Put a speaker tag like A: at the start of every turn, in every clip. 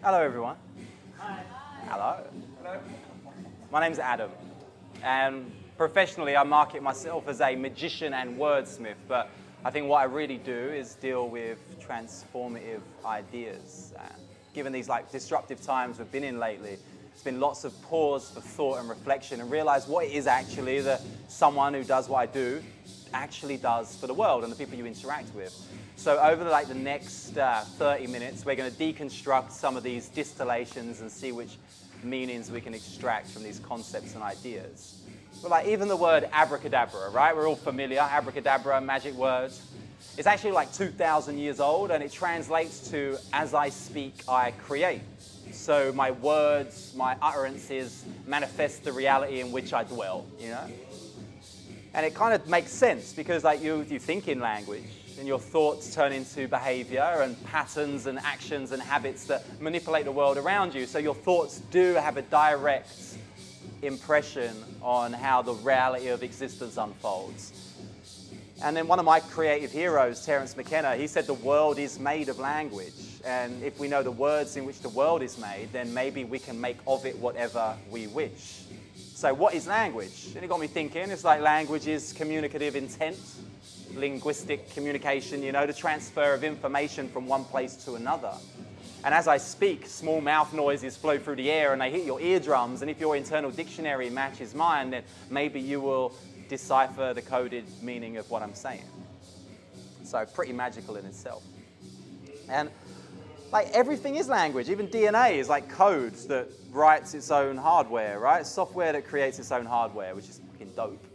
A: Hello, everyone. Hi. Hello. Hello. My name's Adam, and professionally, I market myself as a magician and wordsmith, but I think what I really do is deal with transformative ideas. Given these disruptive times we've been in lately, it's been lots of pause for thought and reflection and realize what it is actually that someone who does what I do actually does for the world and the people you interact with. So over the next 30 minutes, we're going to deconstruct some of these distillations and see which meanings we can extract from these concepts and ideas. But even the word abracadabra, right? We're all familiar, abracadabra, magic words. It's actually 2,000 years old, and it translates to, as I speak, I create. So my words, my utterances manifest the reality in which I dwell, And it kind of makes sense because you think in language, and your thoughts turn into behavior and patterns and actions and habits that manipulate the world around you. So your thoughts do have a direct impression on how the reality of existence unfolds. And then one of my creative heroes, Terence McKenna, he said the world is made of language. And if we know the words in which the world is made, then maybe we can make of it whatever we wish. So what is language? And it got me thinking, it's language is communicative intent, linguistic communication, the transfer of information from one place to another. And as I speak, small mouth noises flow through the air and they hit your eardrums. And if your internal dictionary matches mine, then maybe you will decipher the coded meaning of what I'm saying. So pretty magical in itself. And everything is language. Even DNA is code that writes its own hardware, right? Software that creates its own hardware, which is fucking dope.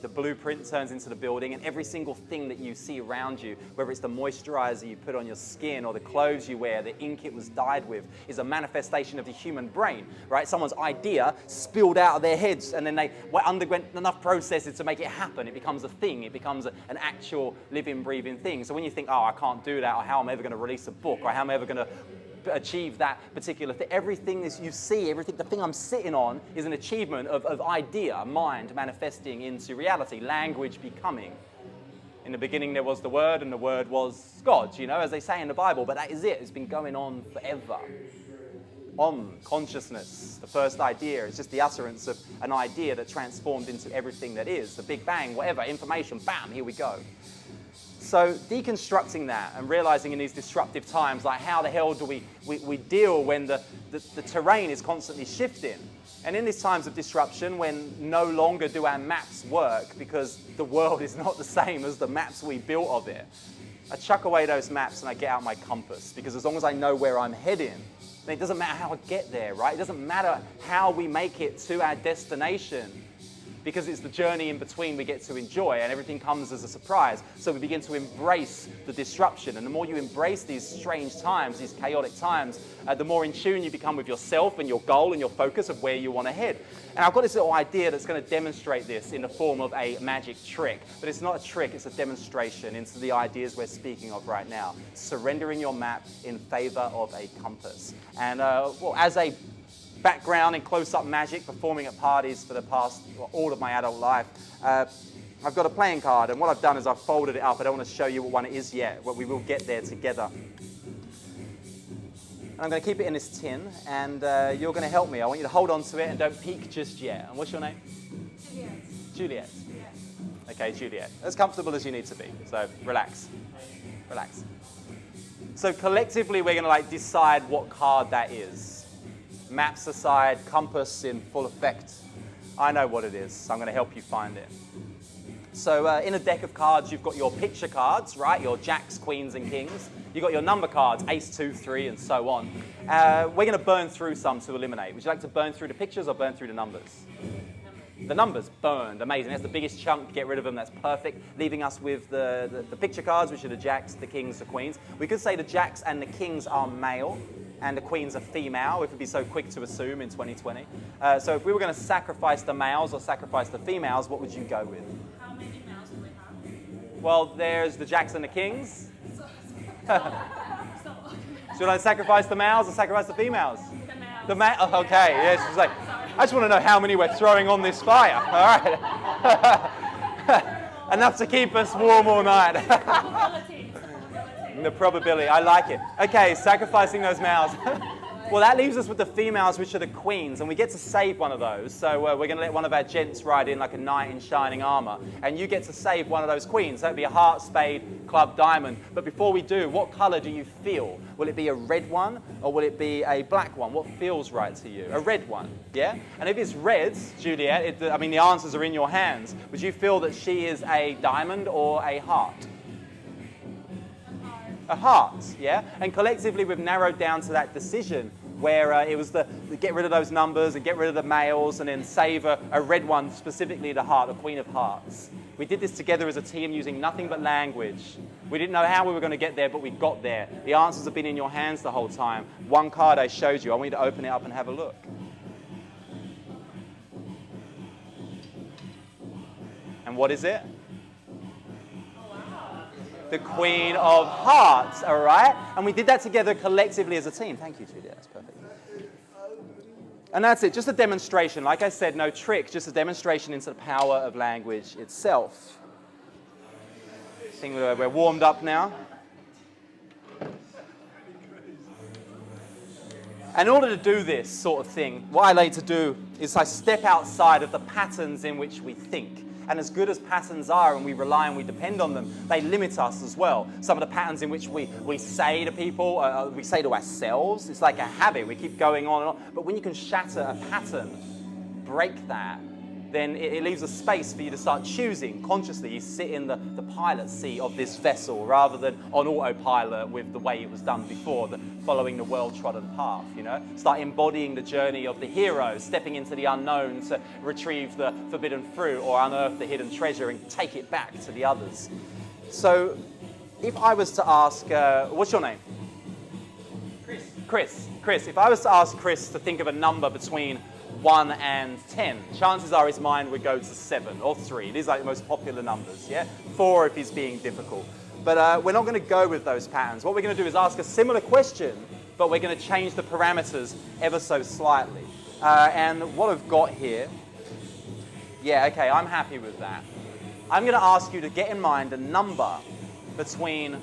A: The blueprint turns into the building, and every single thing that you see around you, whether it's the moisturizer you put on your skin or the clothes you wear, the ink it was dyed with, is a manifestation of the human brain, right? Someone's idea spilled out of their heads, and then they underwent enough processes to make it happen. It becomes a thing. It becomes an actual living, breathing thing. So when you think, oh, I can't do that, or how am I ever going to release a book, or how am I ever going to achieve that particular thing. Everything that you see, the thing I'm sitting on is an achievement of idea, mind manifesting into reality, language becoming. In the beginning there was the Word, and the Word was God, as they say in the Bible, but that is it. It's been going on forever. Consciousness, the first idea, is just the utterance of an idea that transformed into everything that is. The Big Bang, whatever, information, bam, here we go. So deconstructing that and realizing in these disruptive times, how the hell do we deal when the terrain is constantly shifting? And in these times of disruption, when no longer do our maps work because the world is not the same as the maps we built of it, I chuck away those maps and I get out my compass, because as long as I know where I'm heading, then it doesn't matter how I get there, right? It doesn't matter how we make it to our destination, because it's the journey in between we get to enjoy, and everything comes as a surprise. So we begin to embrace the disruption. And the more you embrace these strange times, these chaotic times, the more in tune you become with yourself and your goal and your focus of where you want to head. And I've got this little idea that's going to demonstrate this in the form of a magic trick. But it's not a trick, it's a demonstration into the ideas we're speaking of right now. Surrendering your map in favor of a compass. And as a background in close-up magic, performing at parties for the past, all of my adult life, I've got a playing card, and what I've done is I've folded it up. I don't want to show you what one it is yet, but we will get there together. And I'm going to keep it in this tin, and you're going to help me. I want you to hold on to it and don't peek just yet. And what's your name? Juliet. Okay, Juliet. As comfortable as you need to be, so relax. Relax. So collectively, we're going to decide what card that is. Maps aside, compass in full effect. I know what it is, so I'm going to help you find it. So in a deck of cards, you've got your picture cards, right? Your jacks, queens, and kings. You've got your number cards, ace, 2, 3, and so on. We're going to burn through some to eliminate. Would you like to burn through the pictures or burn through the numbers? The numbers burned, amazing. That's the biggest chunk. Get rid of them. That's perfect. Leaving us with the picture cards, which are the jacks, the kings, the queens. We could say the jacks and the kings are male, and the queens are female, if we'd be so quick to assume in 2020. So if we were going to sacrifice the males or sacrifice the females, what would you go with?
B: How many males do we have?
A: Well, there's the jacks and the kings.
B: So
A: Should I sacrifice the males or sacrifice the females?
B: the males.
A: Okay, yes. It's I just want to know how many we're throwing on this fire. All right. Enough to keep us warm all night.
B: Probability.
A: The probability, I like it. Okay, sacrificing those males. Well, that leaves us with the females, which are the queens, and we get to save one of those. So we're going to let one of our gents ride in like a knight in shining armor, and you get to save one of those queens. That'd be a heart, spade, club, diamond. But before we do, what color do you feel? Will it be a red one, or will it be a black one? What feels right to you? A red one, yeah? And if it's red, Juliet, I mean, the answers are in your hands. Would you feel that she is a diamond or a heart? A heart, yeah? And collectively, we've narrowed down to that decision where it was the get rid of those numbers and get rid of the males and then save a red one, specifically the heart, a queen of hearts. We did this together as a team using nothing but language. We didn't know how we were going to get there, but we got there. The answers have been in your hands the whole time. One card I showed you. I want you to open it up and have a look. And what is it? The Queen of Hearts, all right? And we did that together collectively as a team. Thank you, Julia. That's perfect. And that's it, just a demonstration. Like I said, no trick, just a demonstration into the power of language itself. I think we're warmed up now. And in order to do this sort of thing, what I like to do is I step outside of the patterns in which we think. And as good as patterns are, and we rely and we depend on them, they limit us as well. Some of the patterns in which we say to people, we say to ourselves, it's like a habit. We keep going on and on. But when you can shatter a pattern, break that, then it leaves a space for you to start choosing consciously. You sit in the pilot seat of this vessel rather than on autopilot with the way it was done before, following the well-trodden path, you know? Start embodying the journey of the hero, stepping into the unknown to retrieve the forbidden fruit or unearth the hidden treasure and take it back to the others. So if I was to ask, what's your name? Chris, if I was to ask Chris to think of a number between 1 and 10, chances are his mind would go to 7 or 3. These are like the most popular numbers, yeah? 4 if he's being difficult. But we're not going to go with those patterns. What we're going to do is ask a similar question, but we're going to change the parameters ever so slightly. And what I've got here, yeah, okay, I'm happy with that. I'm going to ask you to get in mind a number between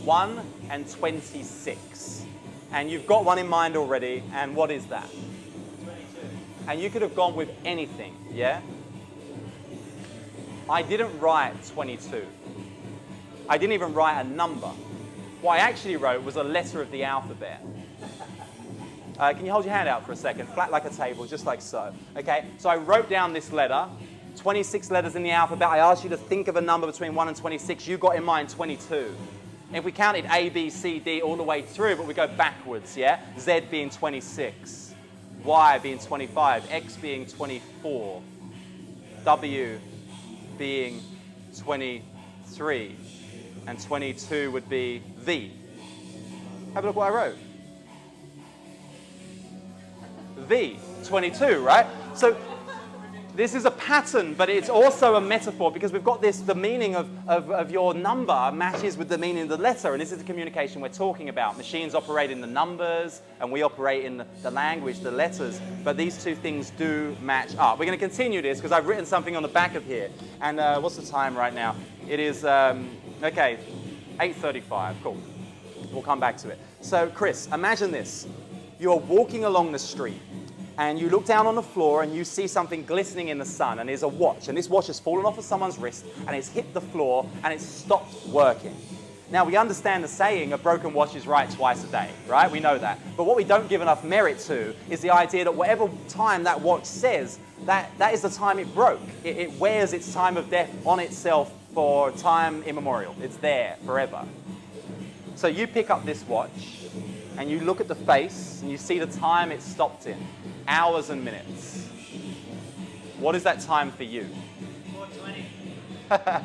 A: 1 and 26. And you've got one in mind already, and what is that? And you could have gone with anything, yeah? I didn't write 22. I didn't even write a number. What I actually wrote was a letter of the alphabet. Can you hold your hand out for a second? Flat like a table, just like so. Okay, so I wrote down this letter, 26 letters in the alphabet. I asked you to think of a number between 1 and 26. You got in mind 22. If we counted A, B, C, D all the way through, but we go backwards, yeah? Z being 26. Y being 25, X being 24, W being 23, and 22 would be V. Have a look what I wrote. V, 22, right? So this is a pattern, but it's also a metaphor because we've got this, the meaning of your number matches with the meaning of the letter, and this is the communication we're talking about. Machines operate in the numbers, and we operate in the language, the letters, but these two things do match up. We're going to continue this because I've written something on the back of here, and what's the time right now? It is, okay, 8:35, cool. We'll come back to it. So, Chris, imagine this. You're walking along the street, and you look down on the floor and you see something glistening in the sun, and there's a watch, and this watch has fallen off of someone's wrist and it's hit the floor and it's stopped working. Now, we understand the saying, a broken watch is right twice a day, right? We know that. But what we don't give enough merit to is the idea that whatever time that watch says, that is the time it broke. It wears its time of death on itself for time immemorial. It's there forever. So you pick up this watch and you look at the face and you see the time it stopped in. Hours and minutes. What is that time for you?
B: 4:20.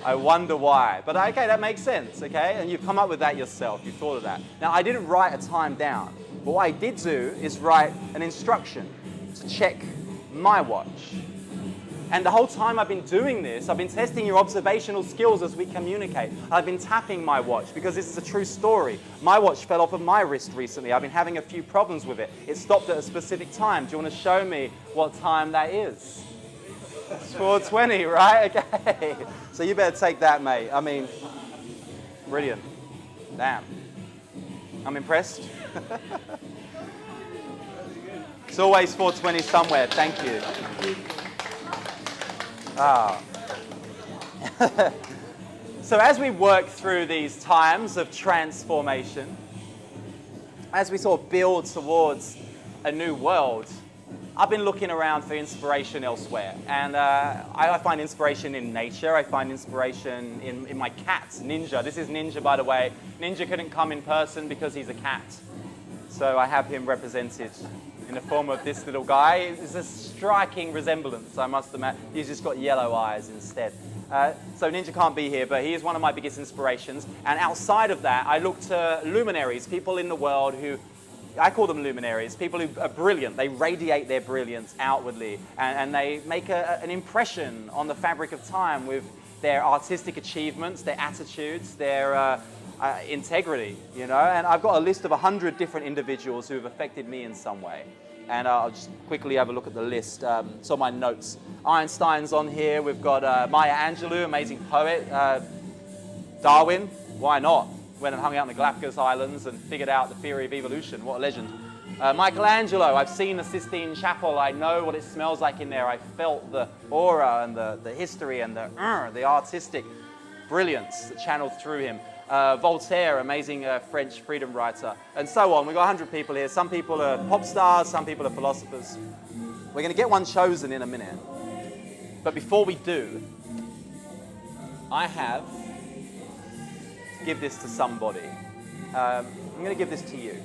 A: I wonder why. But okay, that makes sense, okay? And you've come up with that yourself. You thought of that. Now, I didn't write a time down. But what I did do is write an instruction to check my watch. And the whole time I've been doing this, I've been testing your observational skills as we communicate. I've been tapping my watch because this is a true story. My watch fell off of my wrist recently. I've been having a few problems with it. It stopped at a specific time. Do you want to show me what time that is? It's 4:20, right? Okay. So you better take that, mate. I mean, brilliant. Damn. I'm impressed. It's always 420 somewhere. Thank you. Ah. So as we work through these times of transformation, as we sort of build towards a new world, I've been looking around for inspiration elsewhere. And I find inspiration in nature. I find inspiration in my cat, Ninja. This is Ninja, by the way. Ninja couldn't come in person because he's a cat. So I have him represented in the form of this little guy. It's a striking resemblance, I must admit. He's just got yellow eyes instead. So Ninja can't be here, but he is one of my biggest inspirations. And outside of that, I look to luminaries, people in the world who, I call them luminaries, people who are brilliant. They radiate their brilliance outwardly, and they make an impression on the fabric of time with their artistic achievements, their attitudes, their integrity, you know. And I've got a list of 100 different individuals who have affected me in some way. And I'll just quickly have a look at the list. It's on my notes. Einstein's on here. We've got Maya Angelou, amazing poet. Darwin, why not? Went and hung out in the Galapagos Islands and figured out the theory of evolution. What a legend. Michelangelo, I've seen the Sistine Chapel. I know what it smells like in there. I felt the aura and the history and the artistic brilliance that channeled through him. Voltaire, amazing French freedom writer, and so on. We've got 100 people here. Some people are pop stars, some people are philosophers. We're going to get one chosen in a minute. But before we do, I have to give this to somebody. I'm going to give this to you.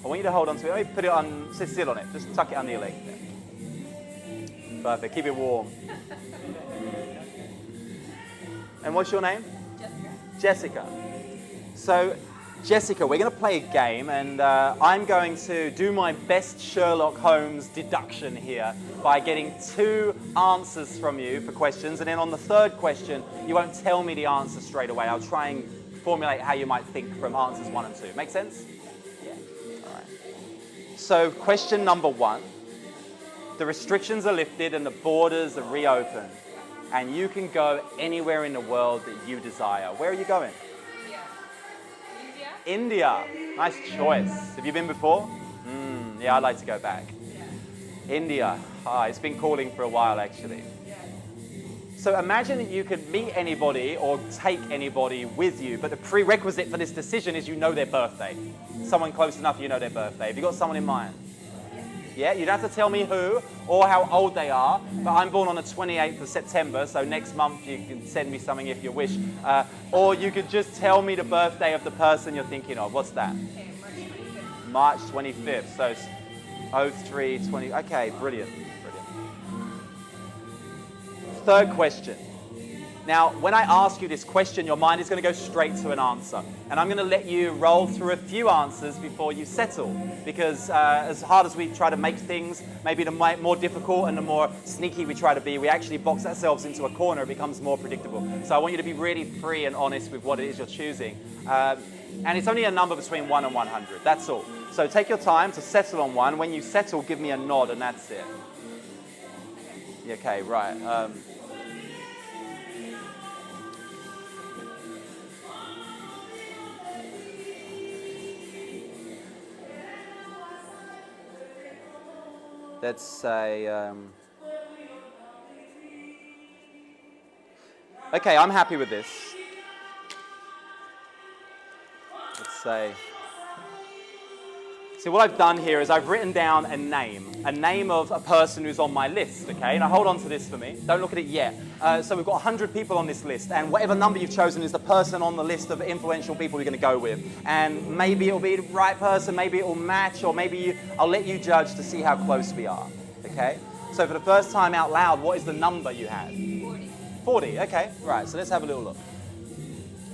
A: I want you to hold on to it. Let me put it on, sit still on it. Just tuck it under your leg. Perfect. Keep it warm. And what's your name? Jessica. So, Jessica, we're going to play a game, and I'm going to do my best Sherlock Holmes deduction here by getting 2 answers from you for questions, and then on the 3rd question, you won't tell me the answer straight away. I'll try and formulate how you might think from answers 1 and 2. Make sense? Yeah. All right. So, question number 1. The restrictions are lifted and the borders are reopened, and you can go anywhere in the world that you desire. Where are you going? India. Nice choice. Have you been before? Yeah, I'd like to go back. India. It's been calling for a while, actually. So imagine that you could meet anybody or take anybody with you, but the prerequisite for this decision is you know their birthday. Someone close enough you know their birthday. Have you got someone in mind? Yeah, you don't have to tell me who or how old they are, but I'm born on the 28th of September, so next month you can send me something if you wish. Or you could just tell me the birthday of the person you're thinking of. What's that?
B: Okay,
A: March 25th, so it's 0320. Okay, brilliant. 3rd question. Now, when I ask you this question, your mind is going to go straight to an answer. And I'm going to let you roll through a few answers before you settle. Because as hard as we try to make things, maybe the more difficult and the more sneaky we try to be, we actually box ourselves into a corner. It becomes more predictable. So I want you to be really free and honest with what it is you're choosing. And it's only a number between 1 and 100. That's all. So take your time to settle on one. When you settle, give me a nod and that's it. Okay, right. Let's say, okay, I'm happy with this. Let's say, see what I've done here is I've written down a name of a person who's on my list, okay? Now hold on to this for me, don't look at it yet. So we've got 100 people on this list, and whatever number you've chosen is the person on the list of influential people you're going to go with. And maybe it'll be the right person, maybe it'll match, or maybe I'll let you judge to see how close we are, okay? So for the first time out loud, what is the number you had?
B: 40.
A: 40, okay, right, so let's have a little look.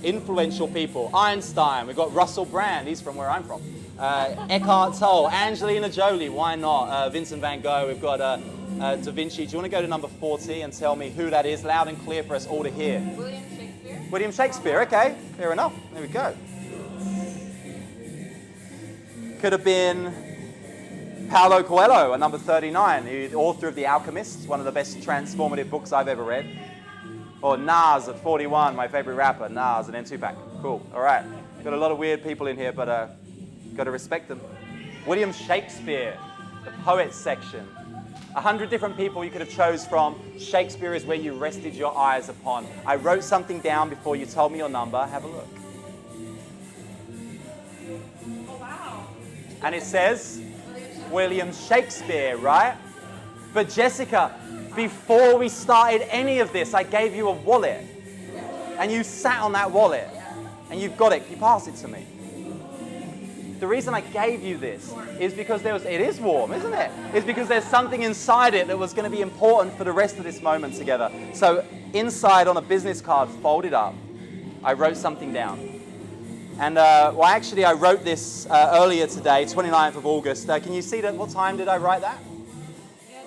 A: Influential people, Einstein, we've got Russell Brand, he's from where I'm from. Eckhart Tolle, Angelina Jolie, why not? Vincent van Gogh, we've got Da Vinci. Do you want to go to number 40 and tell me who that is, loud and clear for us all to hear?
B: William Shakespeare.
A: William Shakespeare, okay, fair enough. There we go. Could have been Paulo Coelho at number 39, the author of The Alchemist, one of the best transformative books I've ever read. Or Nas at 41, my favorite rapper, Nas, and then Tupac. Cool, all right. Got a lot of weird people in here, but Got to respect them. William Shakespeare, the poets section. 100 different people you could have chose from. Shakespeare is where you rested your eyes upon. I wrote something down before you told me your number. Have a look.
B: Oh, wow.
A: And it says William Shakespeare, right? But Jessica, before we started any of this, I gave you a wallet. And you sat on that wallet. And you've got it. You pass it to me. The reason I gave you this is because it is warm, isn't it? It's because there's something inside it that was going to be important for the rest of this moment together. So inside on a business card, folded up, I wrote something down. And actually I wrote this earlier today, 29th of August. Can you see that? What time did I write that?
B: Yeah,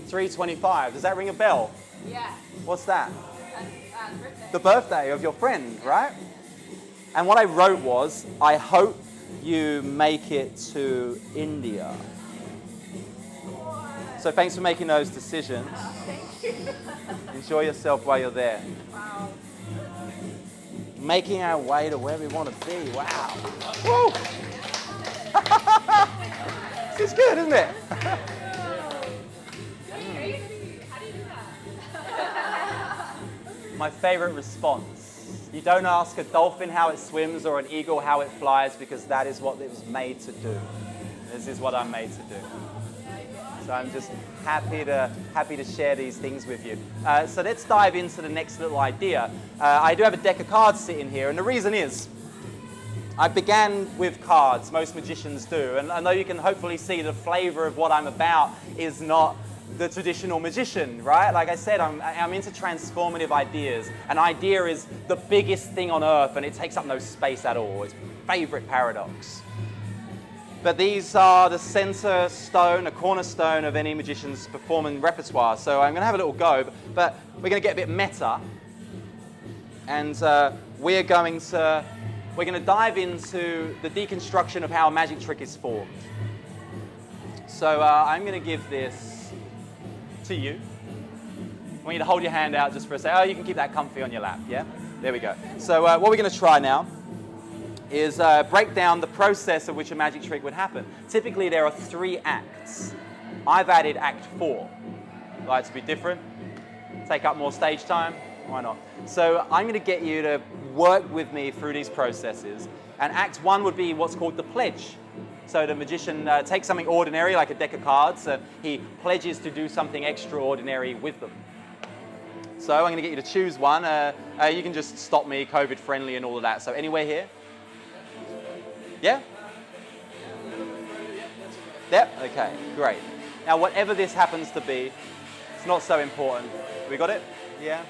B: 3:25.
A: 3:25. Does that ring a bell?
B: Yeah.
A: What's that?
B: And birthday.
A: The birthday of your friend, right? And what I wrote was, I hope you make it to India. So thanks for making those decisions.
B: Thank you.
A: Enjoy yourself while you're there.
B: Wow.
A: Making our way to where we want to be. Wow. Woo! This is good, isn't it?
B: That's crazy. How do you do that?
A: My favorite response. You don't ask a dolphin how it swims or an eagle how it flies, because that is what it was made to do. This is what I'm made to do. So I'm just happy to share these things with you. So let's dive into the next little idea. I do have a deck of cards sitting here, and the reason is I began with cards. Most magicians do, and I know you can hopefully see the flavor of what I'm about is not the traditional magician, right? Like I said, I'm into transformative ideas. An idea is the biggest thing on earth, and it takes up no space at all. It's my favorite paradox. But these are the center stone, a cornerstone of any magician's performing repertoire. So I'm going to have a little go, but we're going to get a bit meta, and we're going to dive into the deconstruction of how a magic trick is formed. So I'm going to give this to you. I want you to hold your hand out just for a second. Oh, you can keep that comfy on your lap, yeah? There we go. So what we're going to try now is break down the process of which a magic trick would happen. Typically, there are 3 acts. I've added act 4. I'd like to be different, take up more stage time, why not? So I'm going to get you to work with me through these processes. And act 1 would be what's called the pledge. So the magician takes something ordinary, like a deck of cards, and he pledges to do something extraordinary with them. So I'm going to get you to choose one. You can just stop me, COVID friendly and all of that. So anywhere here? Yeah? Yep, okay, great. Now whatever this happens to be, it's not so important. We got it? Yeah?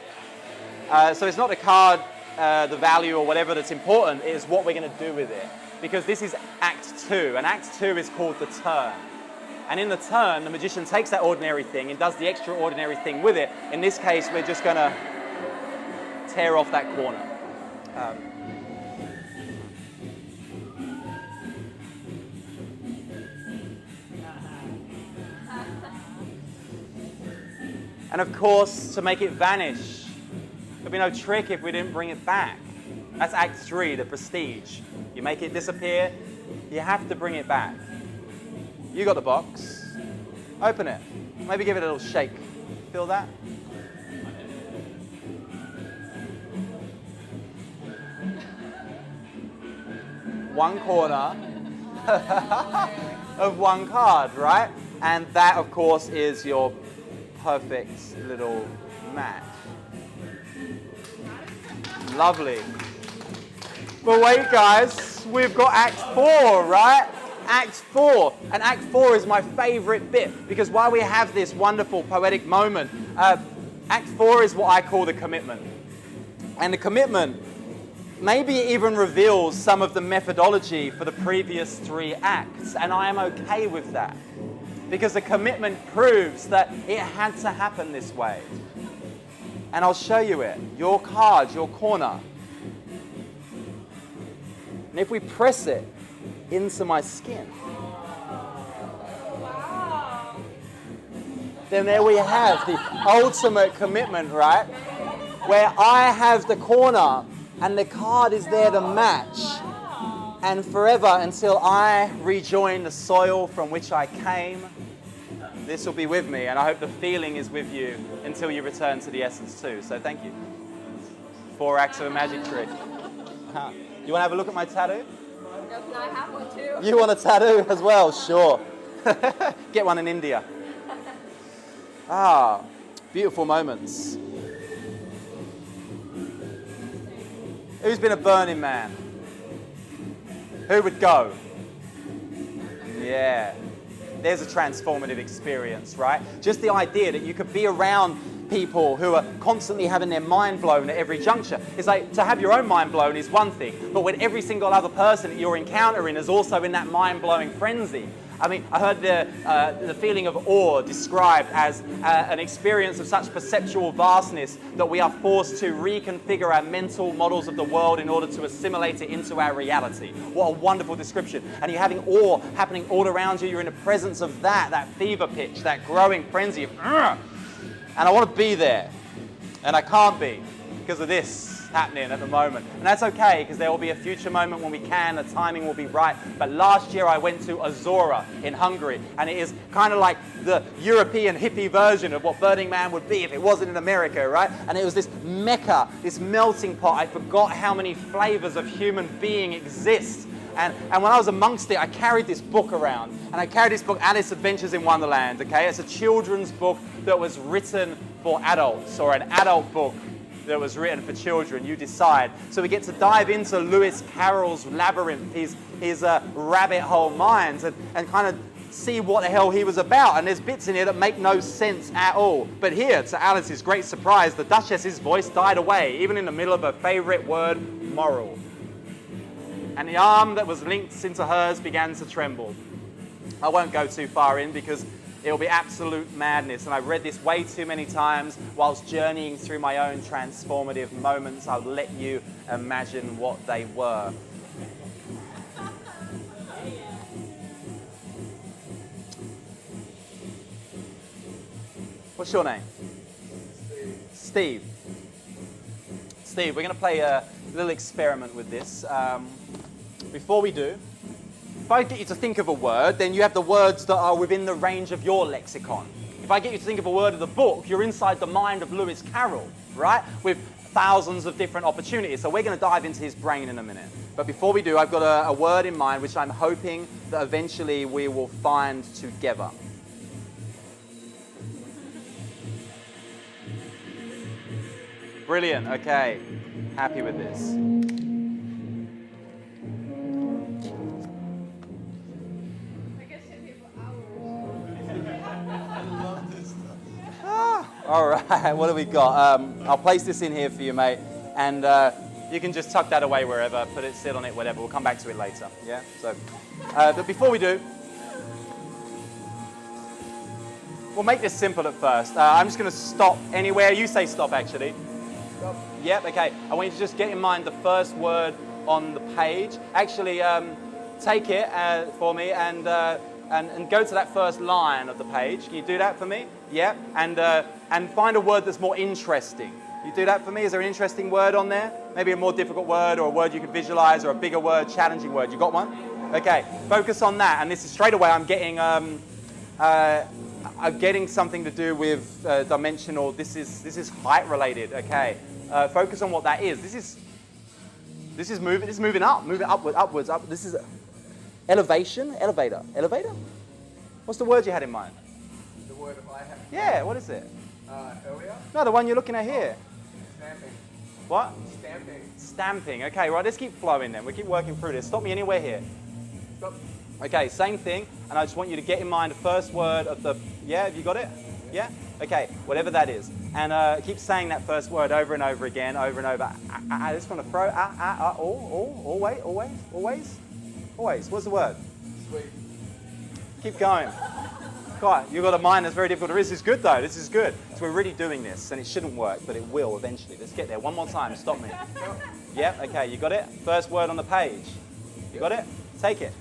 A: So it's not the card, the value or whatever that's important, it is what we're going to do with it. Because this is Act 2, and Act 2 is called the turn. And in the turn, the magician takes that ordinary thing and does the extraordinary thing with it. In this case, we're just going to tear off that corner. And of course, to make it vanish, there'd be no trick if we didn't bring it back. That's Act 3, the prestige. You make it disappear, you have to bring it back. You got the box. Open it. Maybe give it a little shake. Feel that? One corner of one card, right? And that, of course, is your perfect little match. Lovely. But wait, guys, we've got Act 4, right? Act 4. And Act 4 is my favorite bit, because while we have this wonderful poetic moment, Act 4 is what I call the commitment. And the commitment maybe even reveals some of the methodology for the previous 3 acts, and I am okay with that, because the commitment proves that it had to happen this way. And I'll show you it. Your card, your corner. And if we press it into my skin,
B: Wow.
A: then there we have the ultimate commitment, right? Where I have the corner and the card is there to match. and forever until I rejoin the soil from which I came. This will be with me, and I hope the feeling is with you until you return to the essence too. So thank you. 4 acts of a magic trick. You want to have a look at my tattoo?
B: No, can I have one too?
A: You want a tattoo as well? Sure. Get one in India. Ah, beautiful moments. Who's been a Burning Man? Who would go? Yeah. There's a transformative experience, right? Just the idea that you could be around people who are constantly having their mind blown at every juncture. It's like, to have your own mind blown is one thing, but when every single other person that you're encountering is also in that mind-blowing frenzy. I mean, I heard the feeling of awe described as an experience of such perceptual vastness that we are forced to reconfigure our mental models of the world in order to assimilate it into our reality. What a wonderful description. And you're having awe happening all around you. You're in the presence of that fever pitch, that growing frenzy of, and I want to be there. And I can't be because of this happening at the moment. And that's okay, because there will be a future moment when we can, the timing will be right. But last year I went to Azora in Hungary, and it is kind of like the European hippie version of what Burning Man would be if it wasn't in America, right? And it was this mecca, this melting pot. I forgot how many flavors of human being exist. And when I was amongst it, I carried this book around. And I carried this book, Alice Adventures in Wonderland, okay? It's a children's book that was written for adults, or an adult book that was written for children, you decide. So we get to dive into Lewis Carroll's labyrinth, his rabbit hole minds, and kind of see what the hell he was about. And there's bits in here that make no sense at all. But here, to Alice's great surprise, the Duchess's voice died away, even in the middle of her favorite word, moral. And the arm that was linked into hers began to tremble. I won't go too far in because it'll be absolute madness, and I've read this way too many times whilst journeying through my own transformative moments. I'll let you imagine what they were. What's your name? Steve. Steve, we're going to play a little experiment with this. Before we do, if I get you to think of a word, then you have the words that are within the range of your lexicon. If I get you to think of a word of the book, you're inside the mind of Lewis Carroll, right? With thousands of different opportunities. So we're going to dive into his brain in a minute. But before we do, I've got a word in mind which I'm hoping that eventually we will find together. Brilliant, okay. Happy with this. All right, what have we got? I'll place this in here for you, mate, and you can just tuck that away wherever, put it, sit on it, whatever. We'll come back to it later, yeah? So, but before we do, we'll make this simple at first. I'm just going to stop anywhere. You say stop, actually. Stop. Yep, okay. I want you to just get in mind the first word on the page. Actually, take it for me and go to that first line of the page. Can you do that for me? Yeah, and find a word that's more interesting. You do that for me? Is there an interesting word on there? Maybe a more difficult word, or a word you could visualize, or a bigger word, challenging word. You got one? Okay, focus on that. And this is straight away, I'm getting something to do with dimensional. This is height related. Okay, focus on what that is. This is moving up, moving upwards. This is elevation, elevator. What's the word you had in mind?
C: The word I have.
A: Yeah, what is it?
C: Earlier?
A: No, the one you're looking at here.
C: Stamping.
A: What?
C: Stamping.
A: Stamping. Okay, right, let's keep flowing then. We keep working through this. Stop me anywhere here.
C: Stop.
A: Okay, same thing. And I just want you to get in mind the first word of the... Yeah, have you got it? Yeah? Okay, whatever that is. And keep saying that first word over and over again, over and over. I just want to throw... always. What's the word?
C: Sweet.
A: Keep going. God, you've got a mind that's very difficult to read. This is good, though. This is good. So we're really doing this, and it shouldn't work, but it will eventually. Let's get there. One more time. Stop me. Yep, okay, you got it? First word on the page. You got it? Take it.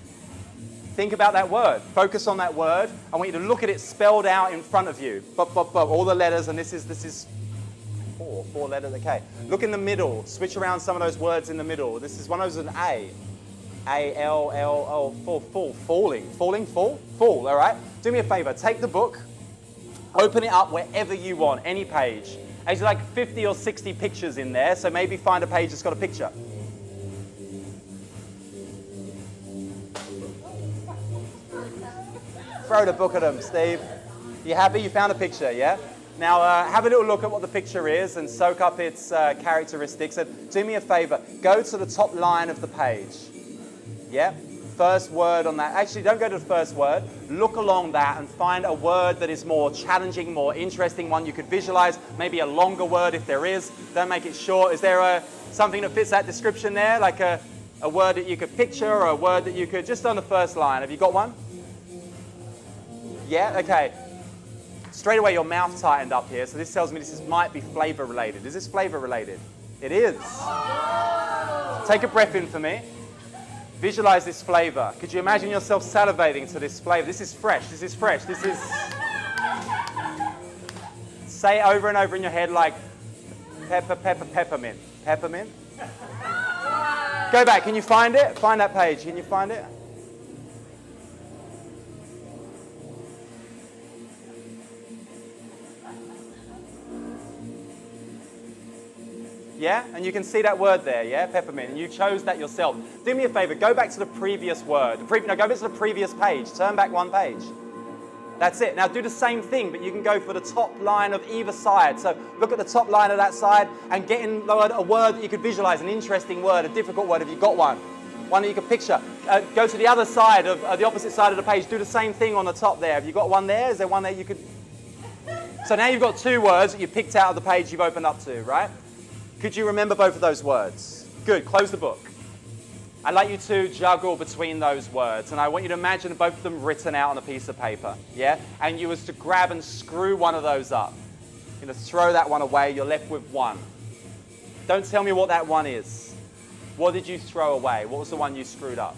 A: Think about that word. Focus on that word. I want you to look at it spelled out in front of you. All the letters, and this is four letters. Okay. Look in the middle. Switch around some of those words in the middle. This is one of those an A. A-L-L-O, fall, all right? Do me a favor, take the book, open it up wherever you want, any page. There's like 50 or 60 pictures in there, so maybe find a page that's got a picture. Throw the book at them, Steve. You happy? You found a picture, yeah? Now, have a little look at what the picture is and soak up its characteristics. And do me a favor, go to the top line of the page. Yeah? First word on that. Actually, don't go to the first word. Look along that and find a word that is more challenging, more interesting, one you could visualize. Maybe a longer word if there is. Don't make it short. Is there something that fits that description there? Like a word that you could picture or a word that you could, just on the first line. Have you got one? Yeah? Okay. Straight away your mouth tightened up here, so this tells me might be flavor related. Is this flavor related? It is. Take a breath in for me. Visualize this flavor. Could you imagine yourself salivating to this flavor? This is fresh, this is fresh, this is... Say it over and over in your head like peppermint. Peppermint? Go back, can you find it? Find that page, can you find it? Yeah? And you can see that word there, yeah? Peppermint. And you chose that yourself. Do me a favor, go back to the previous word. Go back to the previous page. Turn back one page. That's it. Now do the same thing, but you can go for the top line of either side. So look at the top line of that side and get in a word that you could visualize, an interesting word, a difficult word if you've got one. One that you could picture. Go to the other side, the opposite side of the page. Do the same thing on the top there. Have you got one there? Is there one that you could... So now you've got two words that you picked out of the page you've opened up to, right? Could you remember both of those words? Good, close the book. I'd like you to juggle between those words, and I want you to imagine both of them written out on a piece of paper, yeah? And you was to grab and screw one of those up. You're going to throw that one away, you're left with one. Don't tell me what that one is. What did you throw away? What was the one you screwed up?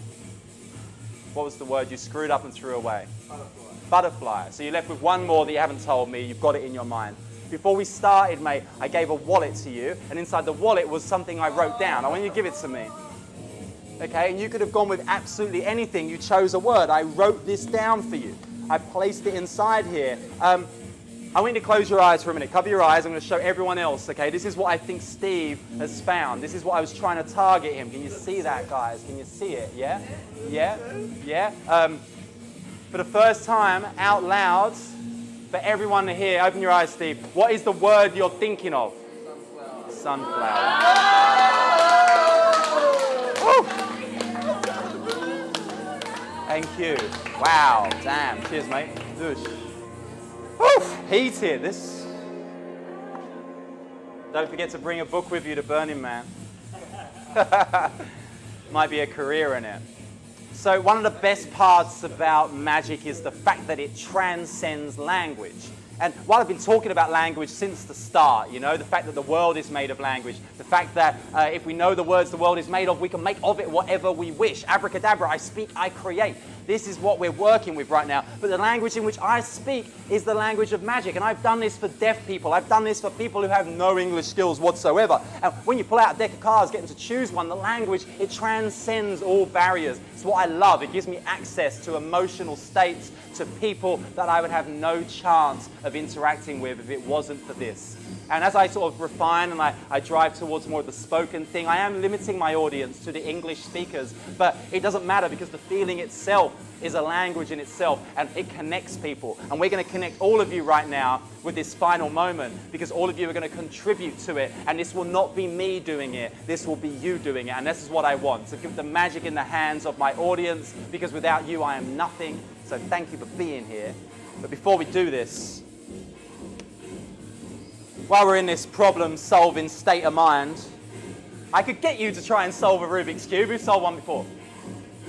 A: What was the word you screwed up and threw away?
C: Butterfly.
A: Butterfly. So you're left with one more that you haven't told me, you've got it in your mind. Before we started, mate, I gave a wallet to you, and inside the wallet was something I wrote down. I want you to give it to me. Okay, and you could have gone with absolutely anything. You chose a word. I wrote this down for you. I placed it inside here. I want you to close your eyes for a minute. Cover your eyes. I'm going to show everyone else, okay? This is what I think Steve has found. This is what I was trying to target him. Can you see that, guys? Can you see it? Yeah? Yeah? Yeah? For the first time, out loud, for everyone to hear, open your eyes, Steve. What is the word you're thinking of? Sunflower. Thank you. Wow. Damn. Cheers, mate. Heated. This. Don't forget to bring a book with you to Burning Man. Might be a career in it. So one of the best parts about magic is the fact that it transcends language. And while I've been talking about language since the start, you know, the fact that the world is made of language, the fact that if we know the words the world is made of, we can make of it whatever we wish. Abracadabra, I speak, I create. This is what we're working with right now. But the language in which I speak is the language of magic. And I've done this for deaf people. I've done this for people who have no English skills whatsoever. And when you pull out a deck of cards, getting to choose one, the language, it transcends all barriers. It's what I love. It gives me access to emotional states, to people that I would have no chance of interacting with if it wasn't for this. And as I sort of refine and I drive towards more of the spoken thing, I am limiting my audience to the English speakers, but it doesn't matter because the feeling itself is a language in itself and it connects people. And we're going to connect all of you right now with this final moment because all of you are going to contribute to it. And this will not be me doing it, this will be you doing it. And this is what I want, to give the magic in the hands of my audience because without you I am nothing. So thank you for being here. But before we do this, while we're in this problem-solving state of mind, I could get you to try and solve a Rubik's Cube. Who's solved one before?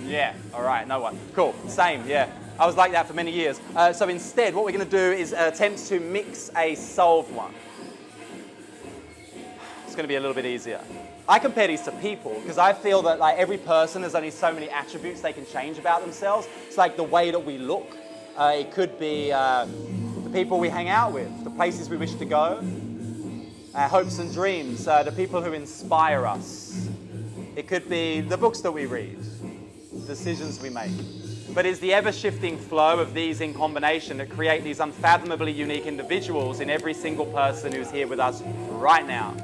A: Yeah, all right, no one. Cool, same, yeah. I was like that for many years. So instead, what we're going to do is attempt to mix a solved one. It's going to be a little bit easier. I compare these to people because I feel that like every person has only so many attributes they can change about themselves. It's like the way that we look. It could be the people we hang out with, the places we wish to go, our hopes and dreams, the people who inspire us. It could be the books that we read. decisions we make. But it's the ever-shifting flow of these in combination that create these unfathomably unique individuals in every single person who's here with us right now.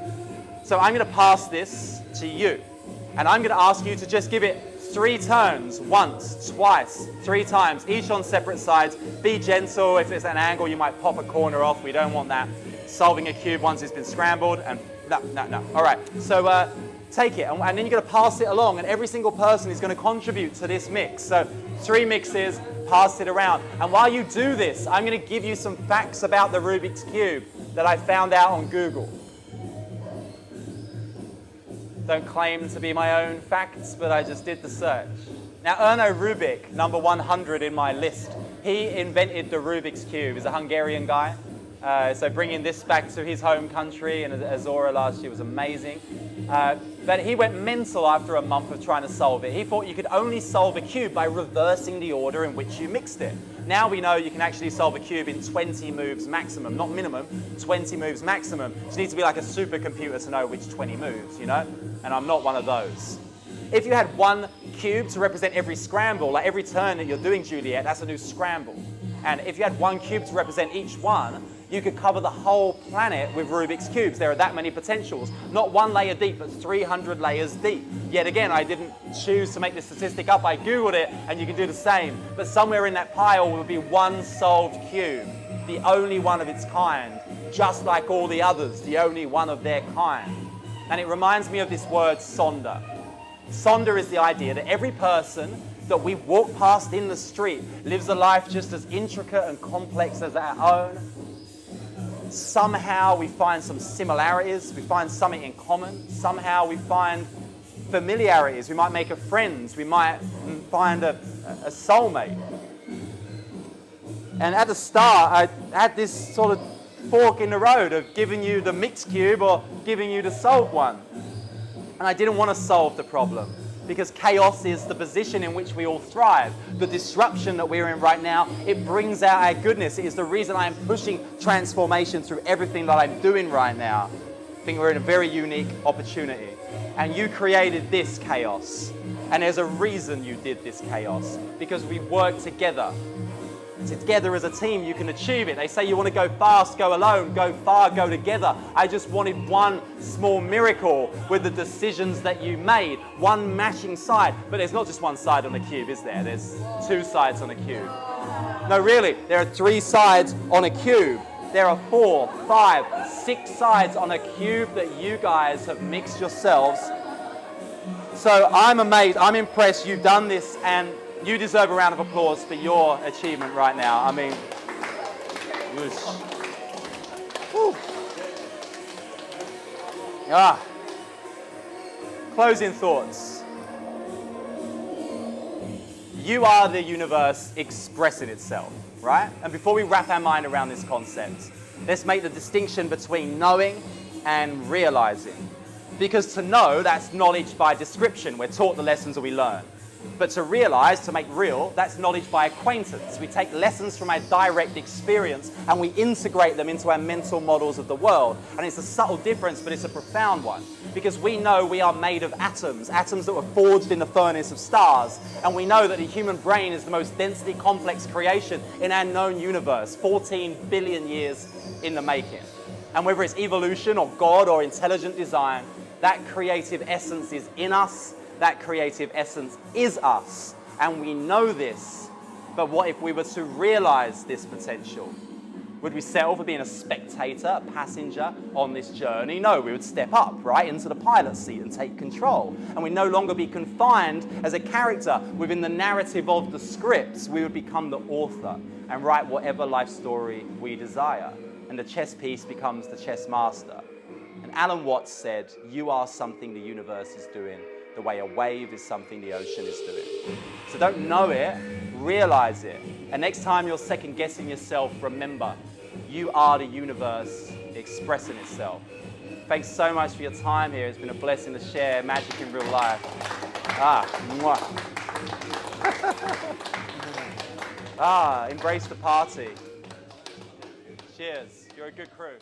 A: So I'm going to pass this to you, and I'm going to ask you to just give it 3 turns, once, twice, 3 times, each on separate sides. Be gentle. If it's an angle, you might pop a corner off. We don't want that. Solving a cube once it's been scrambled, and no. All right, so take it, and then you're going to pass it along, and every single person is going to contribute to this mix. So 3 mixes, pass it around. And while you do this, I'm going to give you some facts about the Rubik's Cube that I found out on Google. Don't claim to be my own facts, but I just did the search. Now, Erno Rubik, number 100 in my list, he invented the Rubik's Cube. He's a Hungarian guy. So bringing this back to his home country and Azora last year was amazing. But he went mental after a month of trying to solve it. He thought you could only solve a cube by reversing the order in which you mixed it. Now we know you can actually solve a cube in 20 moves maximum, not minimum, 20 moves maximum. You need to be like a supercomputer to know which 20 moves, you know? And I'm not one of those. If you had 1 cube to represent every scramble, like every turn that you're doing, Juliet, that's a new scramble. And if you had 1 cube to represent each one, you could cover the whole planet with Rubik's Cubes. There are that many potentials. Not 1 layer deep, but 300 layers deep. Yet again, I didn't choose to make this statistic up. I Googled it, and you can do the same. But somewhere in that pile will be 1 solved cube, the only one of its kind, just like all the others, the only one of their kind. And it reminds me of this word, sonder. Sonder is the idea that every person that we walk past in the street lives a life just as intricate and complex as our own. Somehow we find some similarities, we find something in common. Somehow we find familiarities. We might make a friend, we might find a soulmate. And at the start, I had this sort of fork in the road of giving you the mixed cube or giving you the solved one. And I didn't want to solve the problem, because chaos is the position in which we all thrive. The disruption that we're in right now, it brings out our goodness. It is the reason I am pushing transformation through everything that I'm doing right now. I think we're in a very unique opportunity. And you created this chaos. And there's a reason you did this chaos, because we work together. Together as a team, you can achieve it. They say you want to go fast, go alone, go far, go together. I just wanted 1 small miracle with the decisions that you made, 1 matching side. But there's not just 1 side on the cube, is there? There's 2 sides on a cube. No, really, there are 3 sides on a cube. There are 4, 5, 6 sides on a cube that you guys have mixed yourselves. So I'm amazed, I'm impressed you've done this, and you deserve a round of applause for your achievement right now. I mean, Closing thoughts. You are the universe expressing itself, right? And before we wrap our mind around this concept, let's make the distinction between knowing and realizing. Because to know, that's knowledge by description. We're taught the lessons that we learn. But to realize, to make real, that's knowledge by acquaintance. We take lessons from our direct experience and we integrate them into our mental models of the world. And it's a subtle difference, but it's a profound one. Because we know we are made of atoms, atoms that were forged in the furnace of stars. And we know that the human brain is the most densely complex creation in our known universe, 14 billion years in the making. And whether it's evolution or God or intelligent design, that creative essence is in us. That creative essence is us, and we know this. But what if we were to realize this potential? Would we settle for being a spectator, a passenger on this journey? No, we would step up, right, into the pilot seat and take control. And we'd no longer be confined as a character within the narrative of the scripts. We would become the author and write whatever life story we desire. And the chess piece becomes the chess master. And Alan Watts said, "You are something the universe is doing the way a wave is something the ocean is doing." So don't know it, realize it. And next time you're second guessing yourself, remember, you are the universe expressing itself. Thanks so much for your time here. It's been a blessing to share magic in real life. Embrace the party. Cheers. You're a good crew.